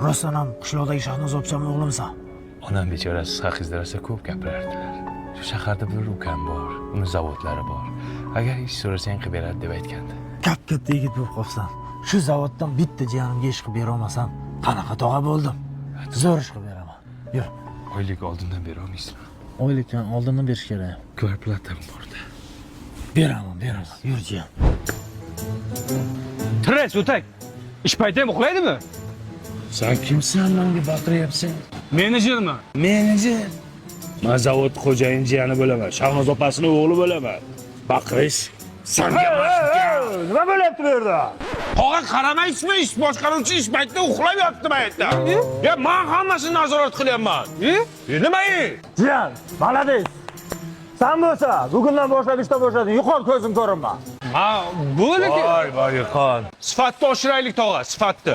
rostdan ham qishloqdagi Shahnoz opcham o'g'limsan? Onam bechorasi siz haqingizda rosa ko'p gapirardilar. Shu shaharda bir ukam bor, uni zavodlari bor. Agar ish so'rasang qilib beradi deb aytgandi. Katta yigit bo'lib qolsan. Shu zavoddan bitta jiyanimga ish qilib bera olmasam, qanaqa tog'a bo'ldim? Zo'r ish qilib beraman. Yur. Oylik oldindan bera olmaysizmi? Oylikdan oldindan berish kerak. Kvarplatam borda. Beraman. Yur jiyan. Tres o'tak. Ish payti ham uxlaydimi? Sen kimsan menga baqiryapsan? Menejerman. Menejer. Men zavod xo'jayin jiyani bo'laman. Shahnoz opasini o'g'li bo'laman. Baqirish senga mashq. Nima bo'lyapti bu yerda? Tog'a qaramaysizmi? Ish boshqaruvchi ish paytida uxlab yotdi bu yerda. Ya men hammasini nazorat qilyapman. Nima? Jiyan, malades. Sen bo'lsa, bugundan boshlab ishda boshlading. Yuqor ko'zim ko'rinma. Ha, bu lekin Voy, Xon. sifatni oshiraylik tog'a, sifatni.